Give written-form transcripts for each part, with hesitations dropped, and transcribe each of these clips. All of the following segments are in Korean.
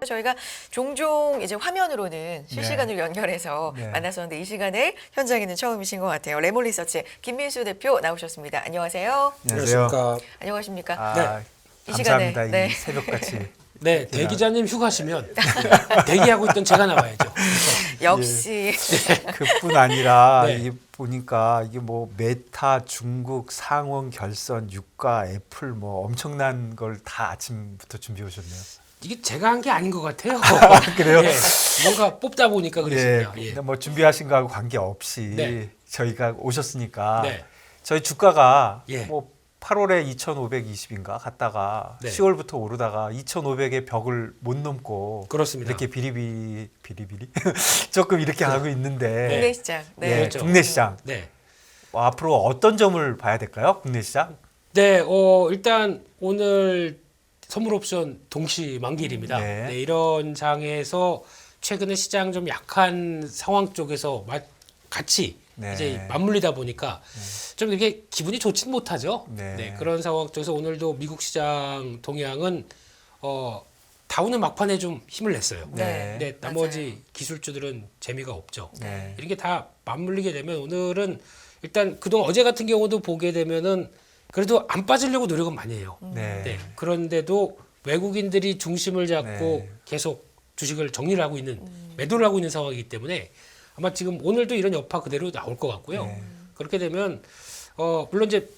저희가 종종 이제 화면으로는 실시간으로 연결해서 네. 만났었는데 이 시간에 현장에는 처음이신 것 같아요. 레몬리서치 김민수 대표 나오셨습니다. 안녕하세요. 안녕하세요. 안녕하십니까? 아, 이 감사합니다. 시간에, 네. 이 새벽같이. 네, 대기자님 휴가시면 대기하고 있던 제가 나와야죠. 역시 그뿐 아니라 네. 이 보니까 이게 뭐 메타, 중국, 상원, 결선, 유가, 애플 뭐 엄청난 걸 다 아침부터 준비해 오셨네요. 이게 제가 한 게 아닌 것 같아요. 그래요? 예, 뭔가 뽑다 보니까 예, 그렇습니다. 근데 뭐 준비하신 거하고 관계없이 네. 저희가 오셨으니까 네. 저희 주가가 예. 뭐 8월에 2,520인가 갔다가 네. 10월부터 오르다가 2,500의 벽을 못 넘고 그렇습니다. 이렇게 비리비리 조금 이렇게 하고 있는데 국내 시장. 네. 예, 그렇죠. 국내 시장 네. 앞으로 어떤 점을 봐야 될까요? 국내 시장? 네, 일단 오늘 선물 옵션 동시 만기일입니다. 네. 네, 이런 장에서 최근에 시장 좀 약한 상황 쪽에서 같이 네. 이제 맞물리다 보니까 좀 이렇게 기분이 좋진 못하죠. 네. 그런 상황 쪽에서 오늘도 미국 시장 동향은 다우는 막판에 좀 힘을 냈어요. 네. 근데 나머지 기술주들은 재미가 없죠. 네. 이런 게 다 맞물리게 되면 오늘은 일단 그동안 어제 같은 경우도 보게 되면은 그래도 안 빠지려고 노력은 많이 해요. 네. 네. 그런데도 외국인들이 중심을 잡고 네. 계속 주식을 정리를 하고 있는 매도를 하고 있는 상황이기 때문에 아마 지금 오늘도 이런 여파 그대로 나올 것 같고요. 네. 그렇게 되면 물론 이제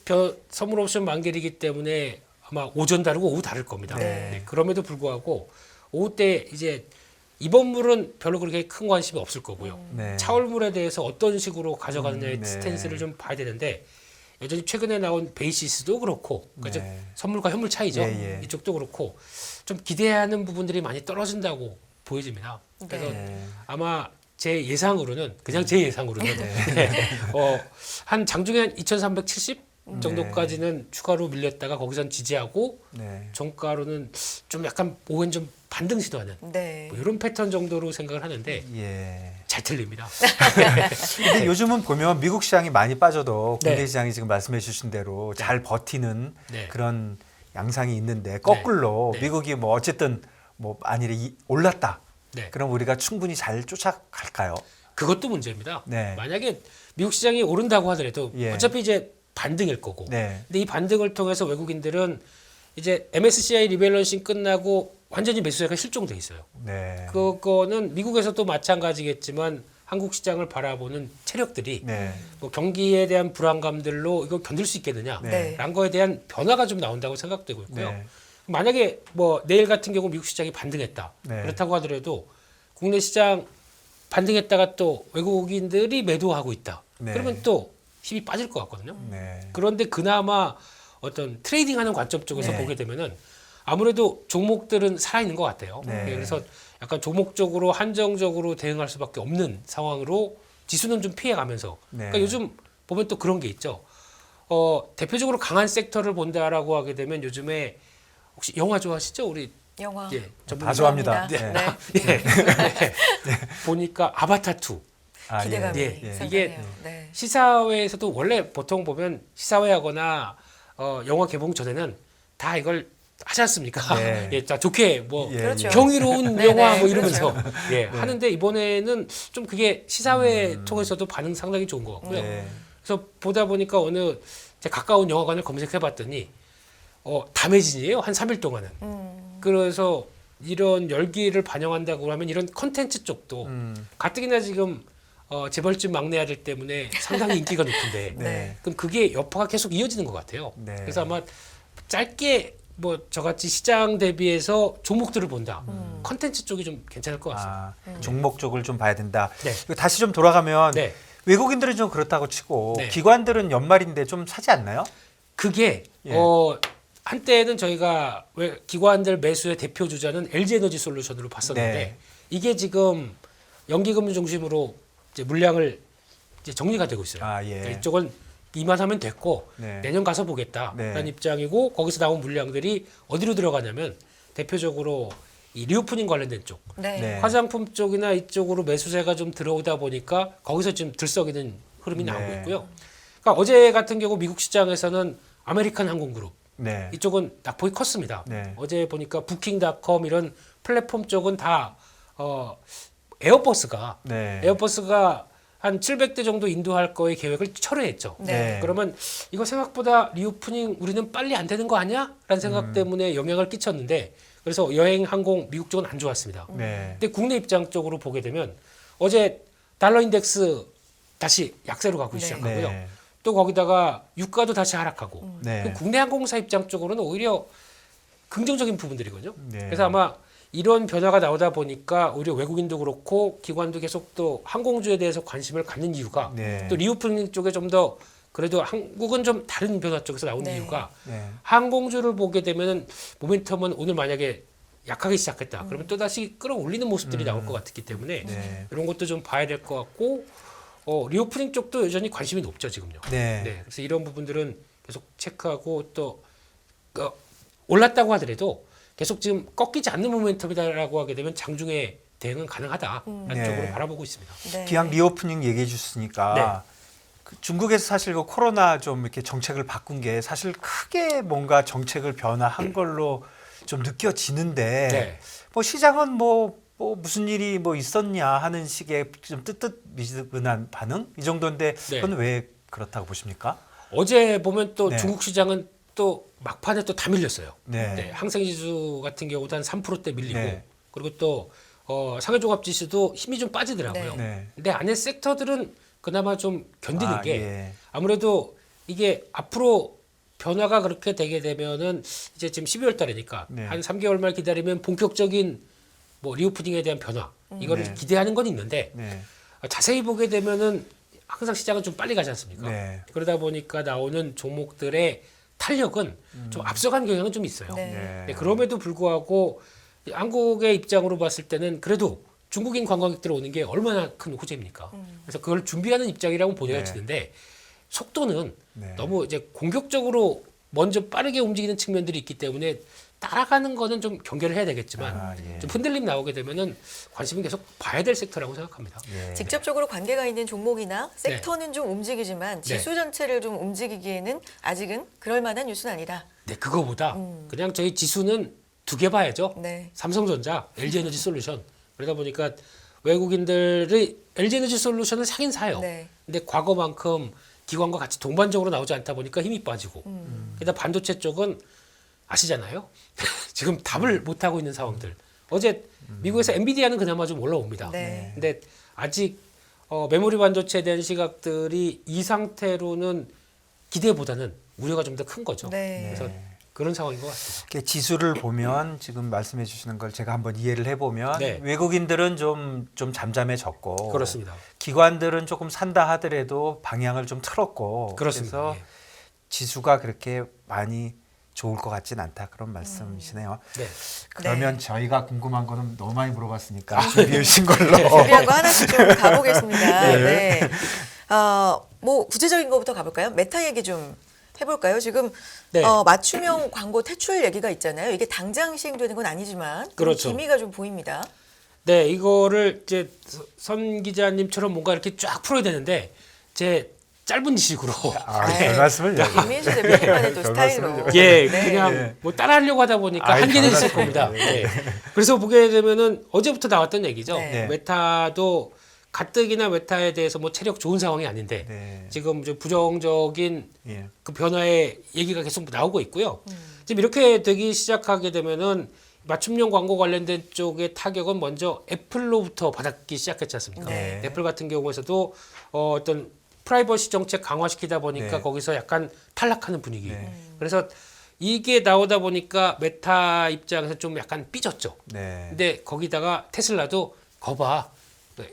선물 옵션 만기이기 때문에 아마 오전 다르고 오후 다를 겁니다. 네. 네, 그럼에도 불구하고 오후 때 이제 이번 물은 별로 그렇게 큰 관심이 없을 거고요. 네. 차올물에 대해서 어떤 식으로 가져가느냐의 네. 스탠스를 좀 봐야 되는데 여전히 최근에 나온 베이시스도 그렇고 그러니까 네. 선물과 현물 차이죠. 예, 예. 이쪽도 그렇고 좀 기대하는 부분들이 많이 떨어진다고 보여집니다. 그래서 네. 아마 제 예상으로는 그냥 제 예상으로는 한 장중에 한 2,370 정도까지는 추가로 밀렸다가 거기선 지지하고 네. 종가로는 좀 약간 오hen 좀 반등 시도하는 네. 뭐 이런 패턴 정도로 생각을 하는데 예. 잘 틀립니다. 근데 요즘은 보면 미국 시장이 많이 빠져도 국내 네. 시장이 지금 말씀해 주신 대로 잘 버티는 네. 그런 양상이 있는데 거꾸로 네. 미국이 뭐 어쨌든 뭐 만일에 올랐다. 네. 그럼 우리가 충분히 잘 쫓아갈까요? 그것도 문제입니다. 네. 만약에 미국 시장이 오른다고 하더라도 예. 어차피 이제 반등일 거고. 네. 근데 이 반등을 통해서 외국인들은 이제 MSCI 리밸런싱 끝나고 완전히 매수세가 실종돼 있어요. 네. 그거는 미국에서도 마찬가지겠지만 한국 시장을 바라보는 체력들이 네. 뭐 경기에 대한 불안감들로 이거 견딜 수 있겠느냐 네. 라는 거에 대한 변화가 좀 나온다고 생각되고 있고요. 네. 만약에 뭐 내일 같은 경우 미국 시장이 반등했다. 네. 그렇다고 하더라도 국내 시장 반등했다가 또 외국인들이 매도하고 있다. 네. 그러면 또 힘이 빠질 것 같거든요. 네. 그런데 그나마 어떤 트레이딩하는 관점 쪽에서 네. 보게 되면은 아무래도 종목들은 살아있는 것 같아요. 네. 그래서 약간 종목적으로 한정적으로 대응할 수밖에 없는 상황으로 지수는 좀 피해가면서 네. 그러니까 요즘 보면 또 그런 게 있죠. 대표적으로 강한 섹터를 본다라고 하게 되면 요즘에 혹시 영화 좋아하시죠? 우리 영화. 예, 전문 다 좋아합니다. 네. 예. 보니까 아바타 2 기대감이 예. 상당해요. 이게 네. 시사회에서도 원래 보통 보면 시사회하거나 영화 개봉 전에는 다 이걸 하지 않습니까? 네. 예, 자 좋게 뭐 예, 그렇죠. 경이로운 네, 영화 네, 뭐 이러면서 그렇죠. 예, 하는데 이번에는 좀 그게 시사회 통해서도 반응 상당히 좋은 것 같고요. 네. 그래서 보다 보니까 어느 제 가까운 영화관을 검색해봤더니 담해진이에요. 한 3일 동안은. 그래서 이런 열기를 반영한다고 하면 이런 컨텐츠 쪽도 가뜩이나 지금 재벌집 막내 아들 때문에 상당히 인기가 높은데 네. 그럼 그게 여파가 계속 이어지는 것 같아요. 네. 그래서 아마 짧게 뭐 저같이 시장 대비해서 종목들을 본다. 컨텐츠 쪽이 좀 괜찮을 것 같습니다. 종목 쪽을 좀 봐야 된다. 네. 그리고 다시 좀 돌아가면 네. 외국인들은 좀 그렇다고 치고 네. 기관들은 연말인데 좀 사지 않나요? 그게 예. 한때는 저희가 왜 기관들 매수의 대표 주자는 LG에너지 솔루션으로 봤었는데 네. 이게 지금 연기금융 중심으로 이제 물량을 이제 정리가 되고 있어요. 아, 예. 그러니까 이쪽은 이만하면 됐고 네. 내년 가서 보겠다라는 네. 입장이고 거기서 나온 물량들이 어디로 들어가냐면 대표적으로 이 리오프닝 관련된 쪽, 네. 네. 화장품 쪽이나 이쪽으로 매수세가 좀 들어오다 보니까 거기서 지금 들썩이는 흐름이 네. 나오고 있고요. 그러니까 어제 같은 경우 미국 시장에서는 아메리칸 항공그룹 네. 이쪽은 낙폭이 컸습니다. 네. 어제 보니까 부킹닷컴 이런 플랫폼 쪽은 다 에어버스가 네. 한 700대 정도 인도할 거의 계획을 철회했죠. 네. 그러면 이거 생각보다 리오프닝 우리는 빨리 안 되는 거 아니야? 라는 생각 때문에 영향을 끼쳤는데 그래서 여행 항공 미국 쪽은 안 좋았습니다. 네. 근데 국내 입장 쪽으로 보게 되면 어제 달러 인덱스 다시 약세로 가고 네. 시작하고요. 네. 또 거기다가 유가도 다시 하락하고 네. 그 국내 항공사 입장 쪽으로는 오히려 긍정적인 부분들이거든요. 네. 그래서 아마 이런 변화가 나오다 보니까 오히려 외국인도 그렇고 기관도 계속 또 항공주에 대해서 관심을 갖는 이유가 네. 또 리오프닝 쪽에 좀 더 그래도 한국은 좀 다른 변화 쪽에서 나오는 네. 이유가 네. 항공주를 보게 되면 모멘텀은 오늘 만약에 약하게 시작했다. 그러면 또다시 끌어올리는 모습들이 나올 것 같기 때문에 네. 이런 것도 좀 봐야 될 것 같고 리오프닝 쪽도 여전히 관심이 높죠 지금요. 네. 네, 그래서 이런 부분들은 계속 체크하고 또 올랐다고 하더라도 계속 지금 꺾이지 않는 모멘텀이다라고 하게 되면 장중에 대응은 가능하다라는 네. 쪽으로 바라보고 있습니다. 네. 기왕 리오프닝 얘기해 주셨으니까 그 중국에서 사실 그 코로나 좀 이렇게 정책을 바꾼 게 사실 크게 뭔가 정책을 변화한 걸로 좀 느껴지는데 네. 뭐 시장은 뭐 무슨 일이 뭐 있었냐 하는 식의 좀 뜨뜻미지근한 반응 이 정도인데 네. 그건 왜 그렇다고 보십니까? 어제 보면 또 네. 중국 시장은 또 막판에 또 다 밀렸어요. 네. 네, 항생지수 같은 경우도 한 3%대 밀리고 네. 그리고 또 상해종합지수도 힘이 좀 빠지더라고요. 네. 근데 안에 섹터들은 그나마 좀 견디는 아, 게 예. 아무래도 이게 앞으로 변화가 그렇게 되게 되면은 이제 지금 12월 달이니까 네. 한 3개월만 기다리면 본격적인 뭐 리오프닝에 대한 변화 이거를 네. 기대하는 건 있는데 네. 자세히 보게 되면은 항상 시장은 좀 빨리 가지 않습니까? 네. 그러다 보니까 나오는 종목들의 탄력은 좀 앞서간 경향은 좀 있어요. 네. 네. 네, 그럼에도 불구하고 한국의 입장으로 봤을 때는 그래도 중국인 관광객들 오는 게 얼마나 큰 호재입니까? 그래서 그걸 준비하는 입장이라고 보여지는데 속도는 네. 너무 이제 공격적으로 먼저 빠르게 움직이는 측면들이 있기 때문에 따라가는 거는 좀 경계를 해야 되겠지만 아, 예. 좀 흔들림 나오게 되면은 관심은 계속 봐야 될 섹터라고 생각합니다. 예. 직접적으로 관계가 있는 종목이나 섹터는 좀 움직이지만 지수 전체를 좀 움직이기에는 아직은 그럴 만한 뉴스는 아니다. 네, 그거보다 그냥 저희 지수는 두 개 봐야죠. 네. 삼성전자, LG에너지솔루션. 그러다 보니까 외국인들이 LG에너지솔루션을 사긴 사요. 네. 근데 과거만큼 기관과 같이 동반적으로 나오지 않다 보니까 힘이 빠지고. 게다가 반도체 쪽은 아시잖아요. 지금 답을 못 하고 있는 상황들. 어제 미국에서 엔비디아는 그나마 좀 올라옵니다. 네. 근데 아직 메모리 반도체에 대한 시각들이 이 상태로는 기대보다는 우려가 좀 더 큰 거죠. 네. 그래서 그런 상황인 것 같습니다. 이렇게 지수를 보면 지금 말씀해 주시는 걸 제가 한번 이해를 해보면 네. 외국인들은 좀 잠잠해졌고 그렇습니다. 기관들은 조금 산다 하더라도 방향을 좀 틀었고 그렇습니다. 그래서 예. 지수가 그렇게 많이 좋을 것 같진 않다 그런 말씀이시네요. 네. 그러면 저희가 궁금한 거는 너무 많이 물어봤으니까 준비해 주신 걸로. 준비한 거 하나씩 좀 가보겠습니다. 네. 뭐 구체적인 것부터 가볼까요? 메타 얘기 좀 해볼까요? 지금 네. 맞춤형 광고 퇴출 얘기가 있잖아요. 이게 당장 시행되는 건 아니지만 그렇죠. 기미가 좀 보입니다. 네, 이거를 이제 선 기자님처럼 뭔가 이렇게 쫙 풀어야 되는데 제 짧은 지식으로 아, 네. 별 말씀을 김민수 대표님만의 또 별 스타일로. 말씀을 예, 네. 그냥 뭐 따라하려고 하다 보니까 아이, 한계는 있을 별말씀을. 겁니다. 네. 그래서 보게 되면은 어제부터 나왔던 얘기죠. 네. 메타도 가뜩이나 메타에 대해서 뭐 체력 좋은 상황이 아닌데 네. 지금 좀 부정적인 예. 그 변화의 얘기가 계속 나오고 있고요. 지금 이렇게 되기 시작하게 되면은 맞춤형 광고 관련된 쪽의 타격은 먼저 애플로부터 받기 시작했지 않습니까? 네. 애플 같은 경우에서도 어떤 프라이버시 정책 강화시키다 보니까 네. 거기서 약간 탈락하는 분위기. 네. 그래서 이게 나오다 보니까 메타 입장에서 좀 약간 삐졌죠. 네. 근데 거기다가 테슬라도 거봐.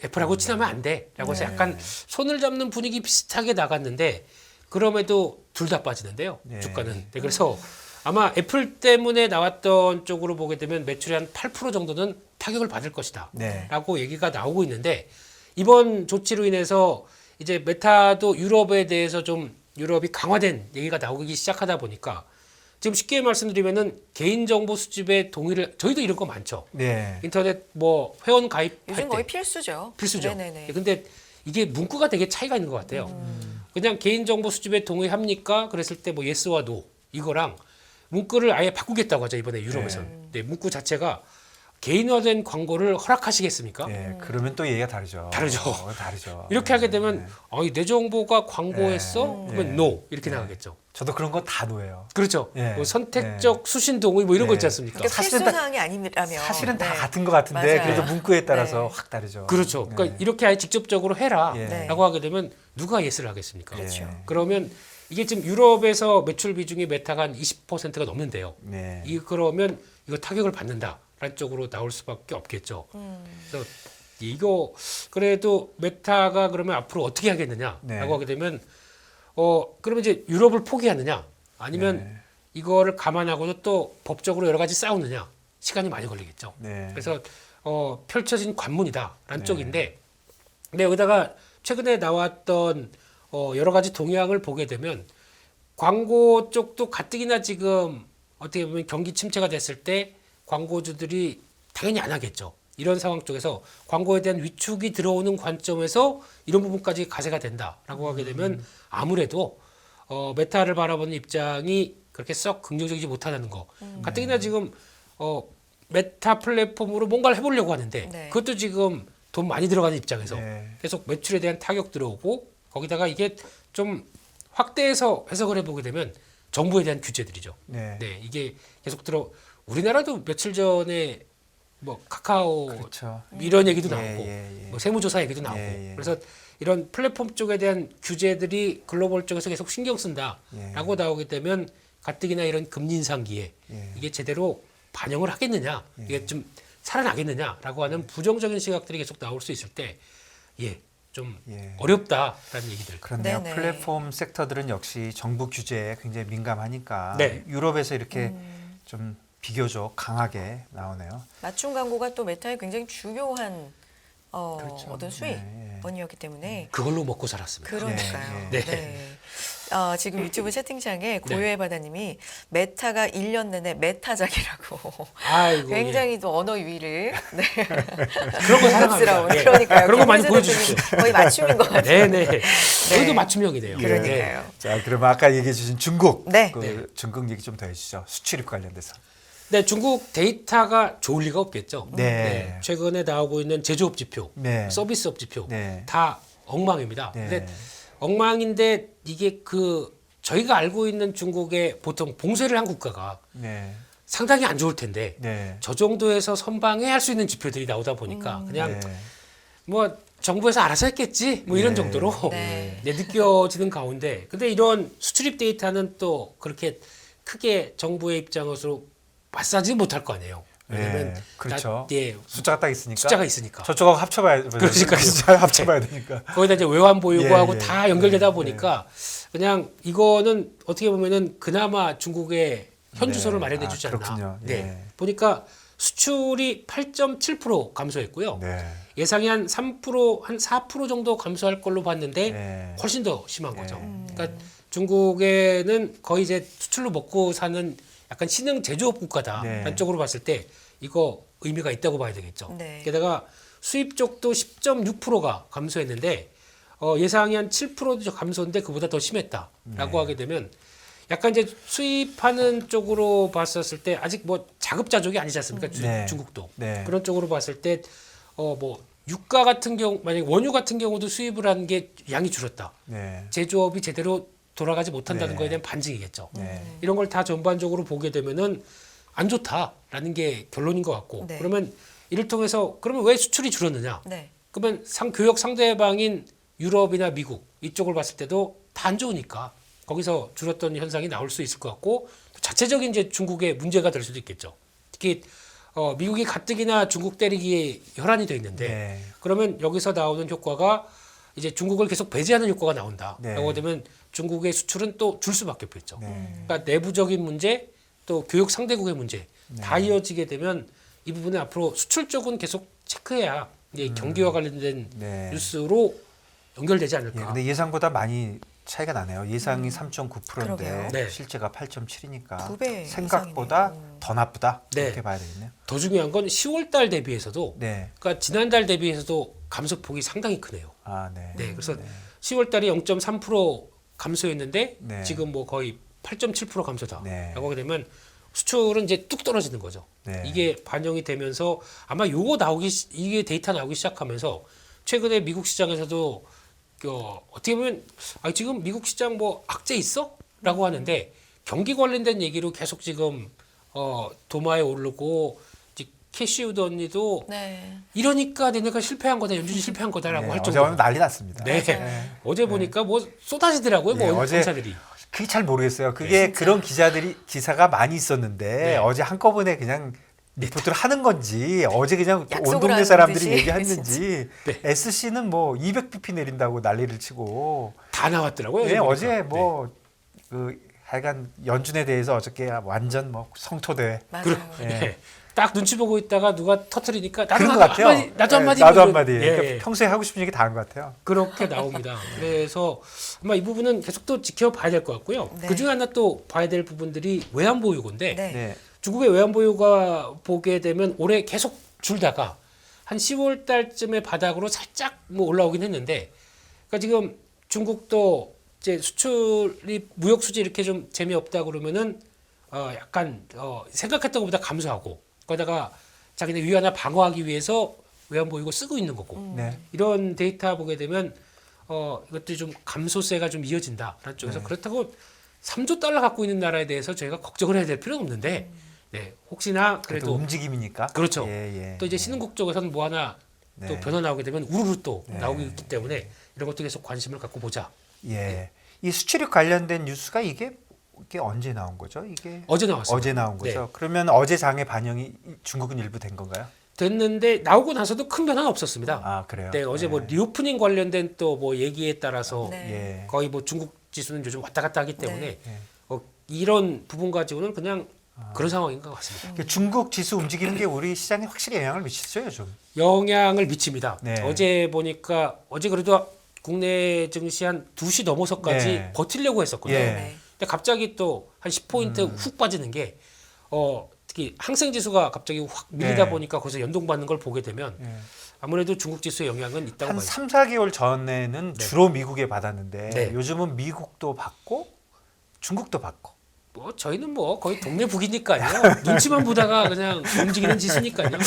애플하고 친하면 안 돼. 라고 해서 네. 약간 손을 잡는 분위기 비슷하게 나갔는데 그럼에도 둘 다 빠지는데요. 네. 주가는. 네, 그래서 아마 애플 때문에 나왔던 쪽으로 보게 되면 매출이 한 8% 정도는 타격을 받을 것이다. 네. 라고 얘기가 나오고 있는데 이번 조치로 인해서 이제 메타도 유럽에 대해서 좀 유럽이 강화된 얘기가 나오기 시작하다 보니까 지금 쉽게 말씀드리면은 개인정보 수집에 동의를 저희도 이런 거 많죠. 네. 인터넷 뭐 회원 가입할 요즘 때 거의 필수죠. 필수죠. 네네네. 근데 이게 문구가 되게 차이가 있는 것 같아요. 그냥 개인정보 수집에 동의합니까? 그랬을 때 뭐 예스와 노 이거랑 문구를 아예 바꾸겠다고 하죠 이번에 유럽에서는. 네, 문구 자체가 개인화된 광고를 허락하시겠습니까? 예, 그러면 또 얘기가 다르죠. 다르죠. 다르죠. 이렇게 하게 되면 내 정보가 광고했어? 예. 그러면 예. no 이렇게 예. 나가겠죠. 저도 그런 거 다 노예요. 그렇죠. 예. 뭐 선택적 수신 동의 뭐 이런 거 예. 있지 않습니까? 그러니까 사실은 필수 다- 사항이 아니라면 사실은 다 네. 같은 것 같은데 맞아요. 그래도 문구에 따라서 네. 확 다르죠. 그렇죠. 네. 그러니까 이렇게 아예 직접적으로 해라라고 예. 네. 하게 되면 누가 예스를 하겠습니까? 그렇죠. 그러면 이게 지금 유럽에서 매출 비중이 메타가 한 20%가 넘는데요. 네. 그러면 이거 타격을 받는다라는 쪽으로 나올 수밖에 없겠죠. 그래서 이거 그래도 메타가 그러면 앞으로 어떻게 하겠느냐라고 네. 하게 되면 그러면 이제 유럽을 포기하느냐 아니면 네. 이거를 감안하고도 또 법적으로 여러 가지 싸우느냐 시간이 많이 걸리겠죠. 네. 그래서 펼쳐진 관문이다라는 네. 쪽인데, 근데 여기다가 최근에 나왔던 여러 가지 동향을 보게 되면 광고 쪽도 가뜩이나 지금 어떻게 보면 경기 침체가 됐을 때 광고주들이 당연히 안 하겠죠. 이런 상황 쪽에서 광고에 대한 위축이 들어오는 관점에서 이런 부분까지 가세가 된다라고 하게 되면 아무래도 메타를 바라보는 입장이 그렇게 썩 긍정적이지 못하다는 거. 가뜩이나 지금 메타 플랫폼으로 뭔가를 해보려고 하는데 네. 그것도 지금 돈 많이 들어가는 입장에서 네. 계속 매출에 대한 타격 들어오고 거기다가 이게 좀 확대해서 해석을 해보게 되면 정부에 대한 규제들이죠. 네. 네, 이게 계속 우리나라도 며칠 전에 뭐 카카오 그렇죠. 이런 얘기도 예, 나오고 예, 예. 뭐 세무조사 얘기도 나오고 예, 예. 그래서 이런 플랫폼 쪽에 대한 규제들이 글로벌 쪽에서 계속 신경 쓴다라고 예. 나오게 되면 가뜩이나 이런 금리 인상기에 예. 이게 제대로 반영을 하겠느냐 이게 좀 살아나겠느냐라고 하는 부정적인 시각들이 계속 나올 수 있을 때 좀 예. 어렵다라는 얘기들. 그렇네요. 네네. 플랫폼 섹터들은 역시 정부 규제에 굉장히 민감하니까 네. 유럽에서 이렇게 좀 비교적 강하게 나오네요. 맞춤 광고가 또 메타의 굉장히 중요한 그렇죠. 어떤 수입원이었기 때문에 그걸로 먹고 살았습니다. 그러니까요. 네, 네. 지금 유튜브 채팅창에 고요의 바다님이 메타가 1년 내내 메타작이라고 아이고, 굉장히 또 언어 유희를 네. 그런 거 사랑합니다. 쑥스러운. 예. 그러니까요. 그런 거 많이 김민재 보여주십시오. 대표님 거의 맞춤인 것 같아요. 네네. 저희도 맞춤형이네요. 그러니까요. 자, 그러면 아까 얘기해 주신 중국. 네. 그 중국 얘기 좀 더 해주시죠. 수출입 관련돼서. 네, 중국 데이터가 좋을 리가 없겠죠. 네. 최근에 나오고 있는 제조업 지표, 네. 서비스업 지표 네. 다 엉망입니다. 네. 근데 엉망인데 이게 저희가 알고 있는 중국의 보통 봉쇄를 한 국가가 네. 상당히 안 좋을 텐데 네. 저 정도에서 선방해 할 수 있는 지표들이 나오다 보니까 그냥 네. 뭐 정부에서 알아서 했겠지 뭐 이런 네. 정도로 네. 느껴지는 가운데 근데 이런 수출입 데이터는 또 그렇게 크게 정부의 입장으로 맞서지 못할 거 아니에요. 왜냐면 네. 그렇죠. 예, 숫자가 딱 있으니까. 숫자가 있으니까 저쪽하고 합쳐봐야 그러니까요. 숫자 합쳐봐야 되니까. 거기다 이제 외환 보유고하고 예, 예. 다 연결되다 보니까 그냥 이거는 어떻게 보면은 그나마 중국의 현 주소를 네. 마련해 주지 아, 않나. 그렇군요. 네. 예. 보니까 수출이 8.7% 감소했고요. 네. 예상이 한 3%, 한 4% 정도 감소할 걸로 봤는데 네. 훨씬 더 심한 네. 거죠. 그러니까 중국에는 거의 이제 수출로 먹고 사는 약간 신흥 제조업 국가다라는 네. 쪽으로 봤을 때 이거 의미가 있다고 봐야 되겠죠. 네. 게다가 수입 쪽도 10.6%가 감소했는데 예상이 한 7% 감소인데 그보다 더 심했다라고 네. 하게 되면 약간 이제 수입하는 쪽으로 봤었을 때 아직 뭐 자급자족이 아니지 않습니까? 네. 중국도 네. 그런 쪽으로 봤을 때 뭐 유가 같은 경우 만약 원유 같은 경우도 수입을 한 게 양이 줄었다. 네. 제조업이 제대로 돌아가지 못한다는 네. 거에 대한 반증이겠죠. 네. 이런 걸 다 전반적으로 보게 되면은 안 좋다라는 게 결론인 것 같고 네. 그러면 이를 통해서 그러면 왜 수출이 줄었느냐? 네. 그러면 교역 상대방인 유럽이나 미국 이쪽을 봤을 때도 다 안 좋으니까 거기서 줄었던 현상이 나올 수 있을 것 같고 또 자체적인 이제 중국의 문제가 될 수도 있겠죠. 특히 미국이 가뜩이나 중국 때리기에 혈안이 돼 있는데 네. 그러면 여기서 나오는 효과가 이제 중국을 계속 배제하는 효과가 나온다라고 네. 되면 중국의 수출은 또 줄 수밖에 없겠죠. 네. 그러니까 내부적인 문제 또 교육 상대국의 문제 다 이어지게 되면 이 부분은 앞으로 수출 쪽은 계속 체크해야 이제 경기와 관련된 네. 뉴스로 연결되지 예, 않을까. 근데 예상보다 많이 차이가 나네요. 예상이 3.9%인데 그러게요. 네. 실제가 8.7이니까 두배 생각보다 이상이네요. 더 나쁘다. 네. 이렇게 봐야 되겠네요. 더 중요한 건 10월 달 대비해서도 네. 그러니까 지난달 대비해서도 감소폭이 상당히 크네요. 아, 네. 네, 그래서 10월 달이 0.3% 감소했는데 네. 지금 뭐 거의 8.7% 감소다라고 네. 하게 되면 수출은 이제 뚝 떨어지는 거죠. 네. 이게 반영이 되면서 아마 이게 데이터 나오기 시작하면서 최근에 미국 시장에서도 어떻게 보면 지금 미국 시장 뭐 악재 있어? 라고 하는데 경기 관련된 얘기로 계속 지금 도마에 오르고 이제 캐시우드 언니도 네. 이러니까 내가 실패한 거다, 연준이 실패한 거다라고 네, 할 어제 정도로. 오늘 난리 났습니다. 네. 맞아요. 어제 보니까 뭐 쏟아지더라고요. 네, 뭐 어제 기사들이. 그게 잘 모르겠어요. 그게 그런 기사가 많이 있었는데 네. 어제 한꺼번에 그냥 리포트를 하는 건지 어제 그냥 온 약속을 동네 하는 사람들이 듯이. 얘기했는지 네. SC는 뭐 200bp 내린다고 난리를 치고 다 나왔더라고요. 네, 보니까. 어제 뭐 그 하여간 연준에 대해서 어저께 완전 뭐 성토대 맞아요. 네. 네. 딱 눈치 보고 있다가 누가 터트리니까 그런 것 같아요. 나도 한마디. 나도 한마디. 예, 그러니까 예. 평소에 하고 싶은 얘기 다 한 것 같아요. 그렇게 나옵니다. 그래서 아마 이 부분은 계속 또 지켜봐야 될 것 같고요. 네. 그 중에 하나 또 봐야 될 부분들이 외환보유고인데 네. 네. 중국의 외환보유가 보게 되면 올해 계속 줄다가 한 10월 달쯤에 바닥으로 살짝 뭐 올라오긴 했는데, 그러니까 지금 중국도 이제 수출이 무역 수지 이렇게 좀 재미없다 그러면은 약간 생각했던 것보다 감소하고 거기다가 자기네 위안화 방어하기 위해서 외환보유고 쓰고 있는 거고 네. 이런 데이터 보게 되면 이것들이 좀 감소세가 좀 이어진다라는 쪽에서 네. 그렇다고 3조 달러 갖고 있는 나라에 대해서 저희가 걱정을 해야 될 필요는 없는데 네, 혹시나 그래도 그래도 움직임이니까. 그렇죠. 예, 예. 또 이제 신흥국 쪽에서는 뭐 하나 네. 또 변화 나오게 되면 우르르 또 네. 나오기 때문에 이런 것도 계속 관심을 갖고 보자. 예. 이 수출입 관련된 뉴스가 이게 언제 나온 거죠? 이게 어제 나왔어요. 어제 나온 거죠. 네. 그러면 어제 장의 반영이 중국은 일부 된 건가요? 됐는데 나오고 나서도 큰 변화는 없었습니다. 아, 그래요. 네, 어제 뭐 리오프닝 관련된 또 뭐 얘기에 따라서 네. 예. 거의 뭐 중국 지수는 요즘 왔다 갔다 하기 때문에 네. 예. 이런 부분 가지고는 그냥 그런 상황인 것 같습니다. 그 중국 지수 움직이는 게 우리 시장에 확실히 영향을 미치죠, 요즘. 영향을 미칩니다. 네. 어제 보니까 어제 그래도 국내 증시 한 2시 넘어서까지 네. 버티려고 했었거든요. 예. 네. 근데 갑자기 또 한 10포인트 훅 빠지는 게 특히 항생 지수가 갑자기 확 밀리다 네. 보니까 거기서 연동받는 걸 보게 되면 예. 아무래도 중국 지수의 영향은 있다고 한 봐요. 3, 4개월 전에는 네. 주로 미국에 받았는데 네. 요즘은 미국도 받고 중국도 받고. 뭐 저희는 뭐 거의 동네 북이니까요. 눈치만 보다가 그냥 움직이는 지수니까요. 네.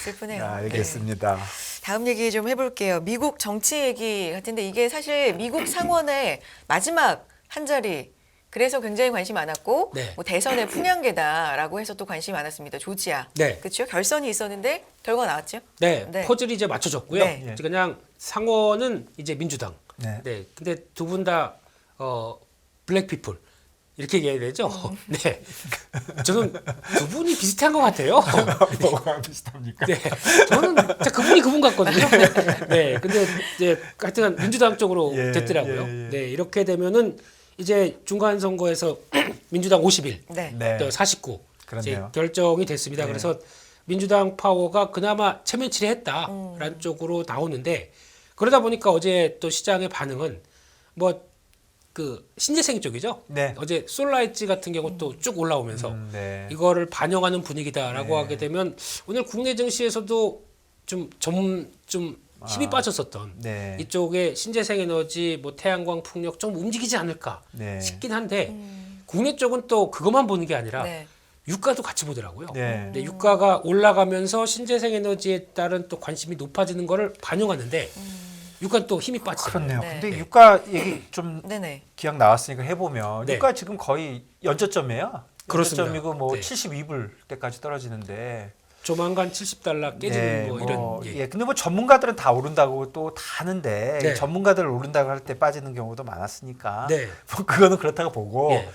슬프네요. 알겠습니다. 네. 다음 얘기 좀 해볼게요. 미국 정치 얘기 같은데 이게 사실 미국 상원의 마지막 한 자리. 그래서 굉장히 관심이 많았고 네. 뭐 대선의 풍향계다라고 해서 또 관심이 많았습니다. 조지아. 네. 그렇죠? 결선이 있었는데 결과 나왔죠? 네, 네. 퍼즐이 이제 맞춰졌고요. 네. 예. 그냥 상원은 이제 민주당. 네. 네, 근데 두 분 다 블랙피플 이렇게 얘기해야 되죠. 네, 저는 두 분이 비슷한 것 같아요. 뭐가 비슷합니까? 네, 저는 진짜 그분이 그분 같거든요. 네, 근데 이제 하여튼 민주당 쪽으로 예, 됐더라고요. 예, 예. 네, 이렇게 되면은 이제 중간 선거에서 민주당 51, 네. 네. 49 이제 그렇네요. 결정이 됐습니다. 네. 그래서 민주당 파워가 그나마 체면치레했다라는 쪽으로 나오는데 그러다 보니까 어제 또 시장의 반응은 뭐 그 신재생 쪽이죠. 네. 어제 솔라이츠 같은 경우 또 쭉 올라오면서 네. 이거를 반영하는 분위기다라고 네. 하게 되면 오늘 국내 증시에서도 좀 힘이 빠졌었던 네. 이쪽에 신재생 에너지, 뭐 태양광, 풍력 좀 움직이지 않을까 네. 싶긴 한데 국내 쪽은 또 그것만 보는 게 아니라 네. 유가도 같이 보더라고요. 네. 근데 유가가 올라가면서 신재생 에너지에 따른 또 관심이 높아지는 거를 반영하는데 유가는 또 힘이 빠지죠. 그렇네요. 네. 근데 네. 유가 얘기 좀 네네. 기억 나왔으니까 해보면 네. 유가 지금 거의 연저점이에요. 그렇습니다. 연저점이고 뭐 네. 72불 때까지 떨어지는데. 조만간 70달러 깨지는 뭐 이런 예. 근데 뭐 전문가들은 다 오른다고 또 다 하는데 네. 전문가들 오른다고 할 때 빠지는 경우도 많았으니까 네. 뭐 그거는 그렇다고 보고 예.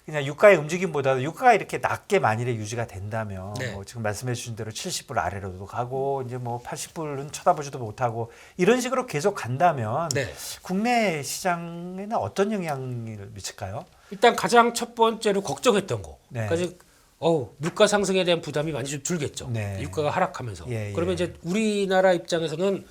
그냥 유가의 움직임보다도 유가가 이렇게 낮게 만일에 유지가 된다면 네. 뭐 지금 말씀해 주신 대로 70불 아래로도 가고 이제 뭐 80불은 쳐다보지도 못하고 이런 식으로 계속 간다면 네. 국내 시장에는 어떤 영향을 미칠까요? 일단 가장 첫 번째로 걱정했던 거. 네. 그러니까 물가 상승에 대한 부담이 많이 좀 줄겠죠. 네. 유가가 하락하면서. 예, 예. 그러면 이제 우리나라 입장에서는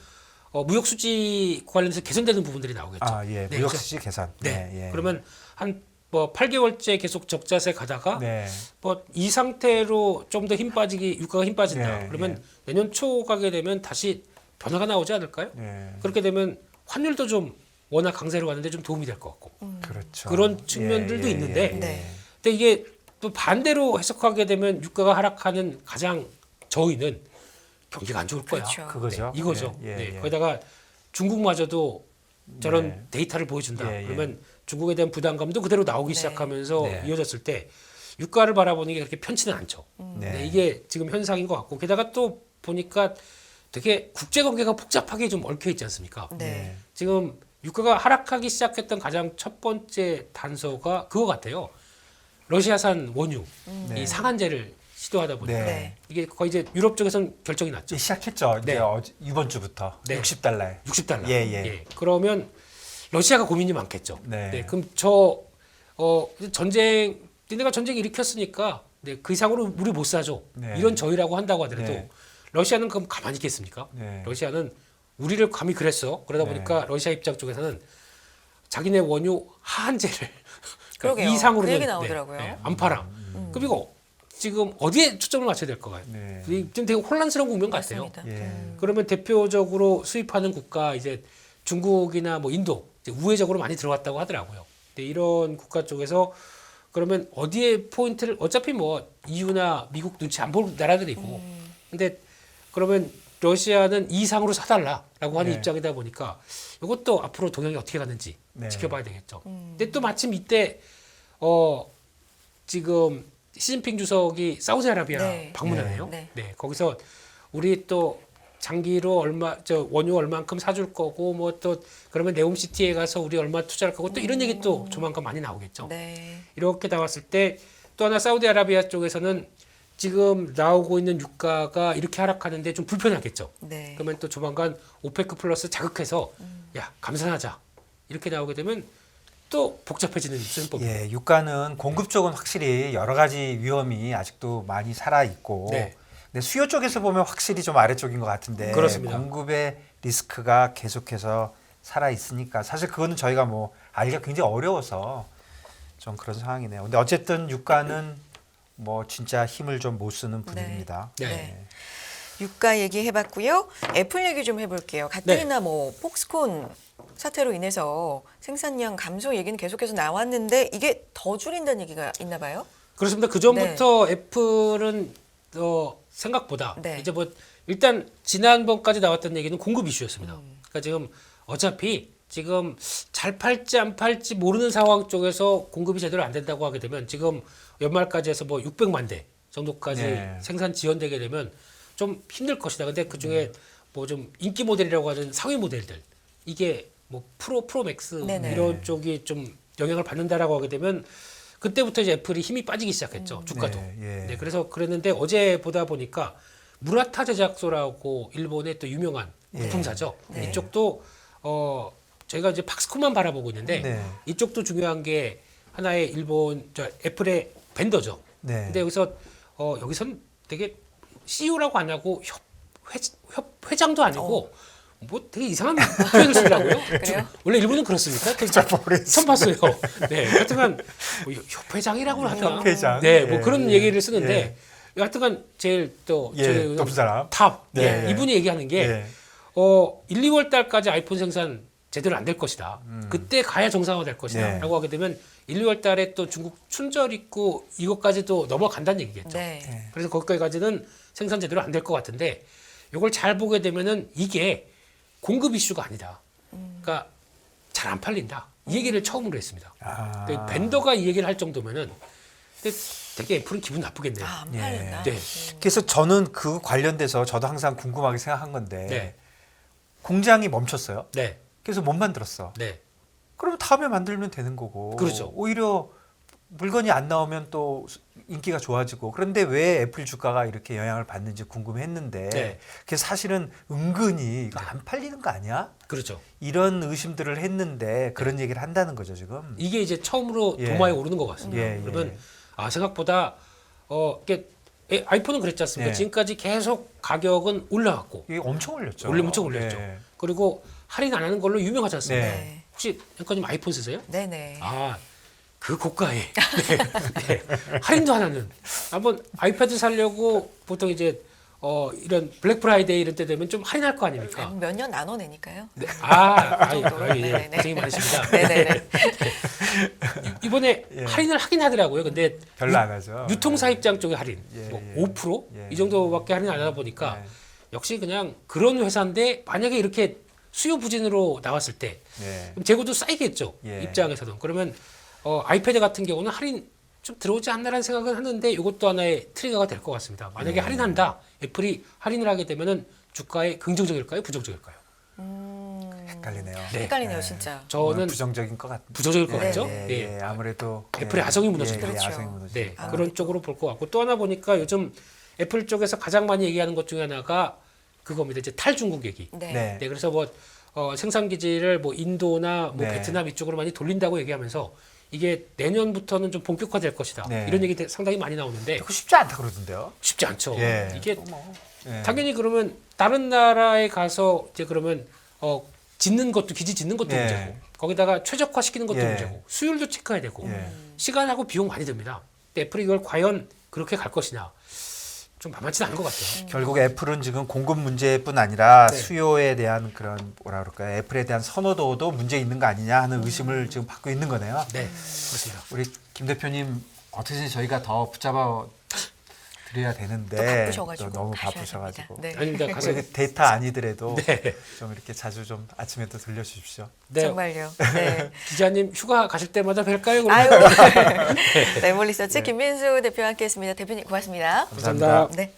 무역 수지 관련해서 개선되는 부분들이 나오겠죠. 아, 예. 네, 무역 그렇죠? 수지 계산. 네. 예. 그러면 한 뭐 8개월째 계속 적자세 가다가 네. 뭐 이 상태로 좀 더 힘 빠지기 유가가 힘 빠진다. 네, 그러면 내년 초 가게 되면 다시 변화가 나오지 않을까요? 예. 그렇게 되면 환율도 좀 워낙 강세로 가는데 좀 도움이 될 것 같고. 그렇죠. 그런 측면들도 있는데 네. 근데 이게 또 반대로 해석하게 되면 유가가 하락하는 가장 저희는 경기가 안 좋을 거야. 그렇죠. 그거죠. 네, 이거죠. 예, 예, 네, 예. 거기다가 중국마저도 저런 네. 데이터를 보여준다. 예, 예. 그러면 중국에 대한 부담감도 그대로 나오기 네. 시작하면서 네. 이어졌을 때 유가를 바라보는 게 그렇게 편치는 않죠. 네. 네, 이게 지금 현상인 것 같고 게다가 또 보니까 되게 국제관계가 복잡하게 좀 얽혀 있지 않습니까? 네. 지금 유가가 하락하기 시작했던 가장 첫 번째 단서가 그거 같아요. 러시아산 원유 네. 이 상한제를 시도하다 보니까 네. 네. 이게 거의 이제 유럽 쪽에서는 결정이 났죠. 이제 시작했죠. 이제 네. 이번 주부터 네. 60달러에. 60달러. 예, 예. 그러면 러시아가 고민이 많겠죠. 네. 그럼 전쟁 니네가 전쟁 일으켰으니까 네, 그 이상으로 우리 못 사줘. 네. 이런 저희라고 한다고 하더라도 네. 러시아는 그럼 가만히 있겠습니까? 네. 러시아는 우리를 감히 그랬어. 그러다 네. 보니까 러시아 입장 쪽에서는 자기네 원유 하한제를 그러게요. 이상으로는 그 얘기 나오더라고요. 안 팔아. 그럼 이거 지금 어디에 초점을 맞춰야 될 거가요? 네. 지금 되게 혼란스러운 국면 같아요. 맞습니다. 예. 그러면 대표적으로 수입하는 국가 이제 중국이나 뭐 인도 이제 우회적으로 많이 들어갔다고 하더라고요. 근데 이런 국가 쪽에서 그러면 어디에 포인트를 어차피 뭐 EU나 미국 눈치 안 볼 나라들이고 근데 그러면 러시아는 이 이상으로 사달라라고 하는 네. 입장이다 보니까 이것도 앞으로 동향이 어떻게 가는지 네. 지켜봐야 되겠죠. 근데 또 마침 이때 지금 시진핑 주석이 사우디아라비아 네. 방문하네요. 네. 네. 거기서 우리 또 장기로 원유 얼만큼 사줄 거고 뭐 또 그러면 네옴시티에 가서 우리 얼마 투자할 거고 또 이런 얘기 또 조만간 많이 나오겠죠. 네. 이렇게 나왔을 때 또 하나 사우디아라비아 쪽에서는 지금 나오고 있는 유가가 이렇게 하락하는데 좀 불편하겠죠. 네. 그러면 또 조만간 오페크 플러스 자극해서 야 감산하자 이렇게 나오게 되면 또 복잡해지는 수준법이에요. 예, 유가는 공급 쪽은 확실히 여러 가지 위험이 아직도 많이 살아 있고, 네. 근데 수요 쪽에서 보면 확실히 좀 아래쪽인 것 같은데, 그렇습니다. 공급의 리스크가 계속해서 살아 있으니까 사실 그거는 저희가 뭐 알기가 굉장히 어려워서 좀 그런 상황이네요. 근데 어쨌든 유가는 뭐 진짜 힘을 좀 못 쓰는 분위기입니다. 네. 네. 유가 얘기 해봤고요. 애플 얘기 좀 해볼게요. 가뜩이나 뭐 폭스콘 사태로 인해서 생산량 감소 얘기는 계속해서 나왔는데 이게 더 줄인다는 얘기가 있나 봐요? 그렇습니다. 그 전부터 애플은 생각보다 네. 이제 뭐 일단 지난번까지 나왔던 얘기는 공급 이슈였습니다. 그러니까 지금 어차피 지금 잘 팔지 안 팔지 모르는 상황 쪽에서 공급이 제대로 안 된다고 하게 되면 지금 연말까지 해서 뭐 600만 대 정도까지 네. 생산 지연되게 되면 좀 힘들 것이다. 근데 그 중에 뭐 좀 인기 모델이라고 하는 상위 모델들 이게 뭐 프로맥스 네네. 이런 쪽이 좀 영향을 받는다라고 하게 되면 그때부터 이제 애플이 힘이 빠지기 시작했죠. 주가도. 네, 예. 네, 그래서 그랬는데 어제 보다 보니까 무라타 제작소라고 일본의 또 유명한 부품사죠. 네. 이쪽도 저희가 이제 팍스콘만 바라보고 있는데 네. 이쪽도 중요한 게 하나의 애플의 벤더죠. 네. 근데 여기선 되게 CEO라고 안 하고 회장도 아니고 뭐 되게 이상한 표현을 쓰더라고요. 그래요? 원래 일본은 그렇습니까? 잘 모르겠어요. 처음 봤어요. 네, 하여튼간 뭐 협회장이라고 하나? 협회장. 네, 뭐 예, 그런 예, 얘기를 쓰는데 하여튼간 제일 또 예, 높은 사람. 탑 네, 예. 이분이 얘기하는 게 예. 1, 2월 달까지 아이폰 생산 제대로 안 될 것이다. 그때 가야 정상화 될 것이다. 네. 라고 하게 되면 1, 2월 달에 또 중국 춘절 있고 이것까지도 넘어간다는 얘기겠죠. 네. 그래서 거기까지는 생산 제대로 안 될 것 같은데 이걸 잘 보게 되면은 이게 공급 이슈가 아니다. 그러니까 잘 안 팔린다. 이 얘기를 처음으로 했습니다. 아. 그러니까 벤더가 이 얘기를 할 정도면은 근데 되게 애플은 기분 나쁘겠네요. 아, 안 예. 팔린다. 네. 그래서 저는 그 관련돼서 저도 항상 궁금하게 생각한 건데 네. 공장이 멈췄어요. 네. 그래서 못 만들었어. 네. 그럼 다음에 만들면 되는 거고. 그렇죠. 오히려 물건이 안 나오면 또 인기가 좋아지고. 그런데 왜 애플 주가가 이렇게 영향을 받는지 궁금했는데 네. 그래서 사실은 은근히 이거 안 팔리는 거 아니야? 그렇죠. 이런 의심들을 했는데 그런 얘기를 한다는 거죠 지금. 이게 이제 처음으로 예. 도마에 오르는 것 같습니다. 예, 예. 그러면 생각보다 이게 아이폰은 그랬지 않습니까? 예. 지금까지 계속 가격은 올라갔고 이게 엄청 올렸죠. 엄청 올렸죠. 예. 그리고 할인 안 하는 걸로 유명하지 않습니까? 네. 혹시 앵커님 아이폰 쓰세요? 네네. 그 고가에 네, 네. 할인도 안 하는 한번 아이패드 사려고 보통 이제 이런 블랙 프라이데이 이런 때 되면 좀 할인할 거 아닙니까? 몇 년 나눠내니까요. 네. 정도로. 예, 네네네. 고생이 많으십니다. 네네네. 이번에 예. 할인을 하긴 하더라고요. 근데 별로 안 하죠. 유통사입장 쪽에 할인, 예, 뭐 예. 5%? 예. 이 정도밖에 할인 안 하다 보니까 네. 역시 그냥 그런 회사인데 만약에 이렇게 수요 부진으로 나왔을 때 예. 그럼 재고도 쌓이겠죠. 예. 입장에서도. 그러면 아이패드 같은 경우는 할인 좀 들어오지 않나라는 생각은 하는데 이것도 하나의 트리거가 될 것 같습니다. 만약에 예. 할인한다, 애플이 할인을 하게 되면은 주가에 긍정적일까요, 부정적일까요? 헷갈리네요. 네. 헷갈리네요, 네. 진짜. 저는 부정적인 것 같아요. 부정적일 것 네. 같죠. 예, 아무래도 애플의 아성이 무너질 예, 그렇죠. 아성이 무너질 네, 것 그런 쪽으로 볼 것 같고 또 하나 보니까 요즘 애플 쪽에서 가장 많이 얘기하는 것 중에 하나가 그겁니다. 이제 탈중국 얘기. 네. 네. 네, 그래서 뭐 생산 기지를 뭐 인도나 뭐 네. 베트남 이쪽으로 많이 돌린다고 얘기하면서 이게 내년부터는 좀 본격화될 것이다. 네. 이런 얘기 상당히 많이 나오는데 그거 쉽지 않다 그러던데요. 쉽지 않죠. 예. 이게 예. 당연히 그러면 다른 나라에 가서 이제 그러면 짓는 것도 기지 짓는 것도 예. 문제고 거기다가 최적화시키는 것도 예. 문제고 수율도 체크해야 되고 예. 시간하고 비용 많이 듭니다. 근데 애플이 이걸 과연 그렇게 갈 것이냐 좀 만만치 않은 것 같아요. 결국 애플은 지금 공급 문제뿐 아니라 네. 수요에 대한 그런 뭐라 그럴까요? 애플에 대한 선호도도 문제 있는 거 아니냐 하는 의심을 지금 받고 있는 거네요. 네, 그렇습니다. 우리 김 대표님 어떻게든 저희가 더 붙잡아 드려야 되는데 또 바쁘셔가지고 또 너무 가셔야 바쁘셔가지고 됩니다. 네. 아닙니다. 가서 우리 데이터 아니더라도 네. 좀 이렇게 자주 좀 아침에도 들려주십시오. 네. 정말요. 네. 기자님 휴가 가실 때마다 뵐까요? 그러면? 아유. 메모리서치 네. 김민수 대표와 함께했습니다. 대표님 고맙습니다. 감사합니다. 네.